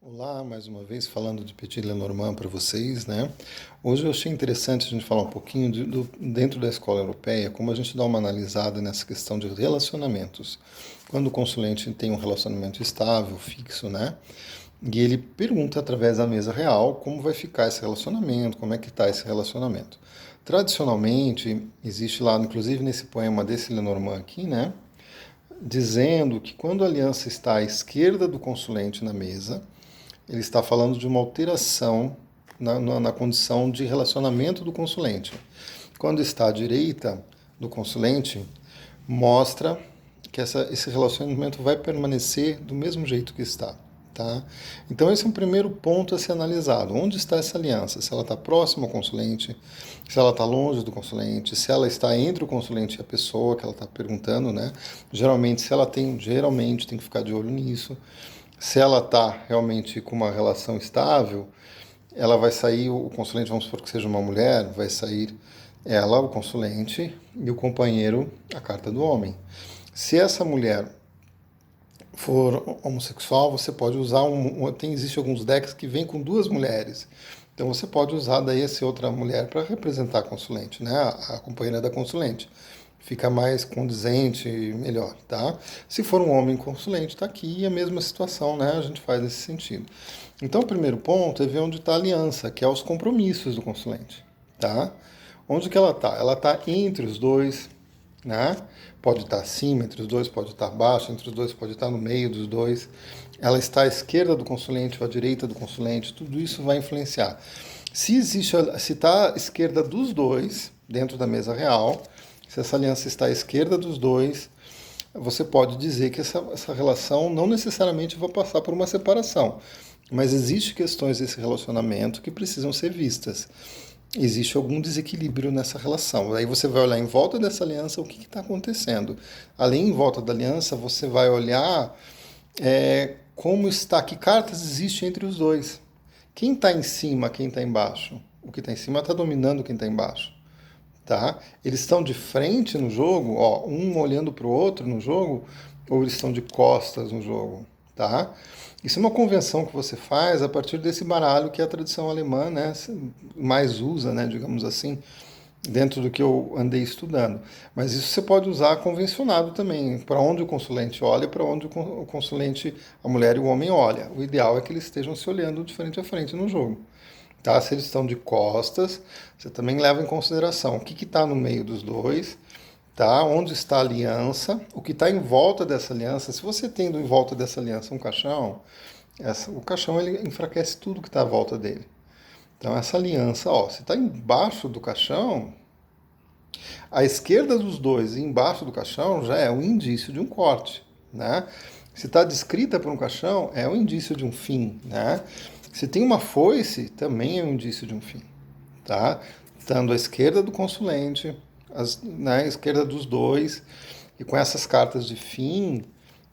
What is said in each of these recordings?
Olá, mais uma vez falando de Petit Lenormand para vocês, né? Hoje eu achei interessante a gente falar um pouquinho dentro da escola europeia, como a gente dá uma analisada nessa questão de relacionamentos. Quando o consulente tem um relacionamento estável, fixo, né? E ele pergunta através da mesa real como vai ficar esse relacionamento, como é que está esse relacionamento. Tradicionalmente, existe lá, inclusive nesse poema desse Lenormand aqui, né? Dizendo que quando a aliança está à esquerda do consulente na mesa, ele está falando de uma alteração na condição de relacionamento do consulente. Quando está à direita do consulente, mostra que esse relacionamento vai permanecer do mesmo jeito que está. Tá? Então esse é um primeiro ponto a ser analisado. Onde está essa aliança? Se ela está próxima ao consulente, se ela está longe do consulente, se ela está entre o consulente e a pessoa que ela está perguntando, né? Geralmente tem que ficar de olho nisso. Se ela está realmente com uma relação estável, ela vai sair, o consulente, vamos supor que seja uma mulher, vai sair ela, o consulente, e o companheiro, a carta do homem. Se essa mulher for homossexual, você pode usar existe alguns decks que vêm com duas mulheres. Então você pode usar daí essa outra mulher para representar a consulente, né? A companheira da consulente. Fica mais condizente, melhor, tá? Se for um homem consulente, está aqui a mesma situação, né? A gente faz nesse sentido. Então o primeiro ponto é ver onde está a aliança, que é os compromissos do consulente, tá? Onde que ela está? Ela está entre os dois, né? Pode estar acima entre os dois, pode estar abaixo entre os dois, pode estar no meio dos dois. Ela está à esquerda do consulente ou à direita do consulente, tudo isso vai influenciar. Se está à esquerda dos dois, dentro da mesa real, se essa aliança está à esquerda dos dois, você pode dizer que essa relação não necessariamente vai passar por uma separação, mas existem questões desse relacionamento que precisam ser vistas. Existe algum desequilíbrio nessa relação. Aí você vai olhar em volta dessa aliança o que está acontecendo. Além em volta da aliança, você vai olhar como está, que cartas existem entre os dois. Quem está em cima, quem está embaixo. O que está em cima está dominando quem está embaixo. Tá? Eles estão de frente no jogo, ó, um olhando para o outro no jogo, ou eles estão de costas no jogo, tá? Isso é uma convenção que você faz a partir desse baralho que a tradição alemã, né, mais usa, né, digamos assim, dentro do que eu andei estudando. Mas isso você pode usar convencionado também, para onde o consulente olha, para onde o consulente, a mulher e o homem olha. O ideal é que eles estejam se olhando de frente a frente no jogo. Tá? Se eles estão de costas, você também leva em consideração o que está no meio dos dois, tá? Onde está a aliança, o que está em volta dessa aliança. Se você tendo em volta dessa aliança um caixão, o caixão ele enfraquece tudo que está à volta dele. Então essa aliança, ó, se está embaixo do caixão, à esquerda dos dois e embaixo do caixão já é um indício de um corte, né? Se está descrita por um caixão, é um indício de um fim, né? Se tem uma foice, também é um indício de um fim, tá? Estando à esquerda do consulente, à esquerda dos dois, e com essas cartas de fim,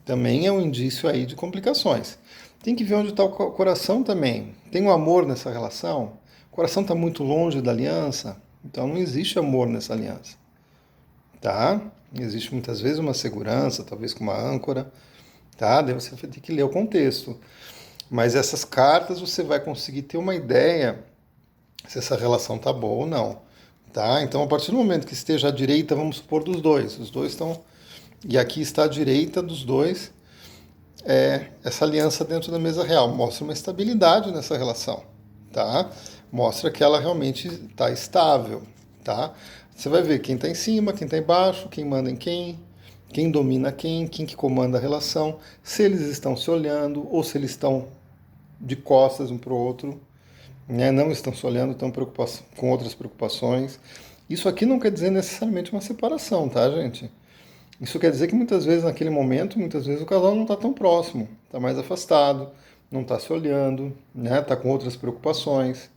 também é um indício aí de complicações. Tem que ver onde está o coração também. Tem um amor nessa relação? O coração está muito longe da aliança, então não existe amor nessa aliança, tá? Existe muitas vezes uma segurança, talvez com uma âncora, tá? Daí você vai ter que ler o contexto. Mas essas cartas você vai conseguir ter uma ideia se essa relação tá boa ou não, tá? Então, a partir do momento que esteja à direita, vamos supor, dos dois, os dois estão... E aqui está à direita dos dois, essa aliança dentro da mesa real. Mostra uma estabilidade nessa relação, tá? Mostra que ela realmente está estável, tá? Você vai ver quem está em cima, quem está embaixo, quem manda em quem domina quem que comanda a relação, se eles estão se olhando ou se eles estão de costas um para o outro, né? Não estão se olhando, estão com outras preocupações. Isso aqui não quer dizer necessariamente uma separação, tá, gente? Isso quer dizer que muitas vezes, naquele momento, muitas vezes o casal não está tão próximo, está mais afastado, não está se olhando, né? Está com outras preocupações,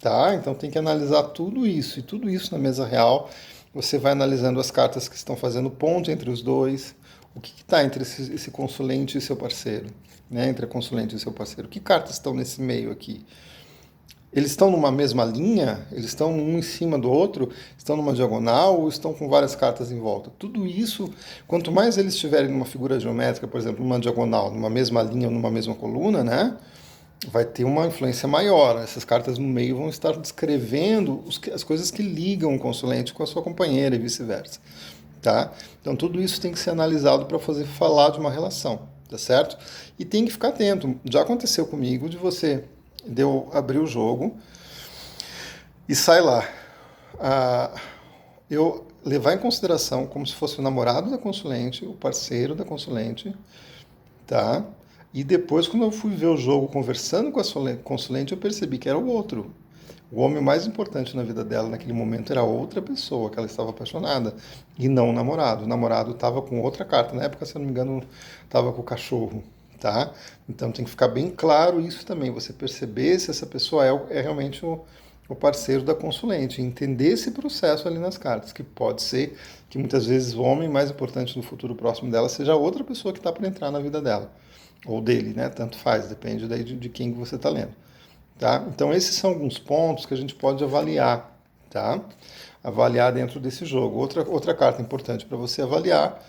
tá? Então tem que analisar tudo isso, e tudo isso na mesa real. Você vai analisando as cartas que estão fazendo ponte entre os dois, o que está entre esse consulente e seu parceiro, né? Entre a consulente e seu parceiro. Que cartas estão nesse meio aqui? Eles estão numa mesma linha? Eles estão um em cima do outro? Estão numa diagonal ou estão com várias cartas em volta? Tudo isso, quanto mais eles estiverem numa figura geométrica, por exemplo, numa diagonal, numa mesma linha ou numa mesma coluna, né? vai ter uma influência maior. Essas cartas no meio vão estar descrevendo as coisas que ligam o consulente com a sua companheira e vice-versa, tá? Então tudo isso tem que ser analisado para fazer falar de uma relação, tá certo? E tem que ficar atento. Já aconteceu comigo de você abrir o jogo e sai lá. Eu levar em consideração como se fosse o namorado da consulente, o parceiro da consulente, tá? E depois, quando eu fui ver o jogo conversando com a consulente, eu percebi que era o outro. O homem mais importante na vida dela naquele momento era outra pessoa que ela estava apaixonada e não o namorado. O namorado estava com outra carta. Na época, se eu não me engano, estava com o cachorro, tá? Então tem que ficar bem claro isso também. Você perceber se essa pessoa é realmente o parceiro da consulente. Entender esse processo ali nas cartas, que pode ser que muitas vezes o homem mais importante no futuro próximo dela seja outra pessoa que está para entrar na vida dela. Ou dele, né? Tanto faz, depende daí de quem você está lendo. Tá? Então esses são alguns pontos que a gente pode avaliar, tá? Avaliar dentro desse jogo. Outra carta importante para você avaliar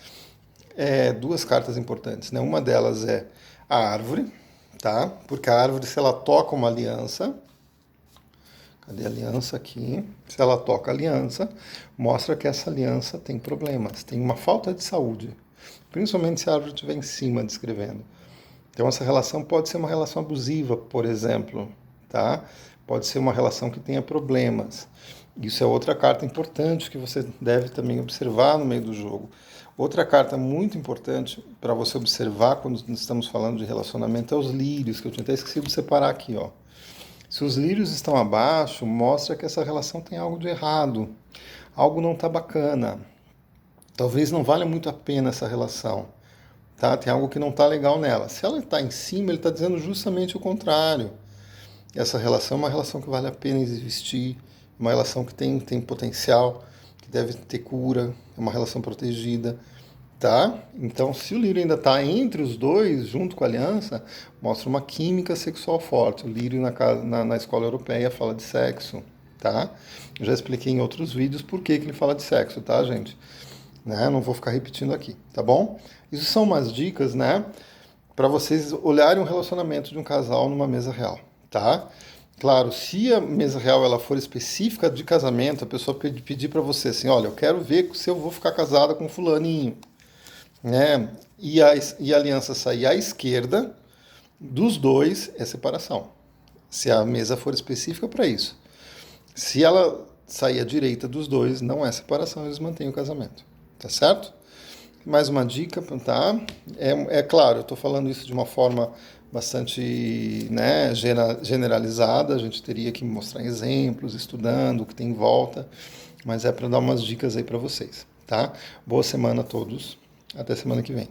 duas cartas importantes, né? Uma delas é a árvore, tá? Porque a árvore, se ela toca uma aliança, cadê a aliança aqui? Se ela toca a aliança, mostra que essa aliança tem problemas, tem uma falta de saúde, principalmente se a árvore estiver em cima descrevendo. Então essa relação pode ser uma relação abusiva, por exemplo, tá? Pode ser uma relação que tenha problemas. Isso é outra carta importante que você deve também observar no meio do jogo. Outra carta muito importante para você observar quando estamos falando de relacionamento é os lírios, que eu tinha até esquecido de separar aqui, ó. Se os lírios estão abaixo, mostra que essa relação tem algo de errado. Algo não está bacana. Talvez não valha muito a pena essa relação. Tá? Tem algo que não está legal nela. Se ela está em cima, ele está dizendo justamente o contrário. Essa relação é uma relação que vale a pena existir, uma relação que tem potencial, que deve ter cura, é uma relação protegida, tá? Então, se o lírio ainda está entre os dois, junto com a aliança, mostra uma química sexual forte. O lírio na escola europeia fala de sexo, tá? Eu já expliquei em outros vídeos por que ele fala de sexo, tá, gente? Né? Não vou ficar repetindo aqui, tá bom? Isso são umas dicas, né? Para vocês olharem o relacionamento de um casal numa mesa real, tá? Claro, se a mesa real ela for específica de casamento, a pessoa pedir para você assim, olha, eu quero ver se eu vou ficar casada com fulaninho, né? E a aliança sair à esquerda, dos dois é separação. Se a mesa for específica para isso. Se ela sair à direita dos dois, não é separação, eles mantêm o casamento. Tá certo? Mais uma dica, tá? É claro, eu estou falando isso de uma forma bastante, né, generalizada, a gente teria que mostrar exemplos, estudando o que tem em volta, mas é para dar umas dicas aí para vocês, tá? Boa semana a todos, até semana que vem.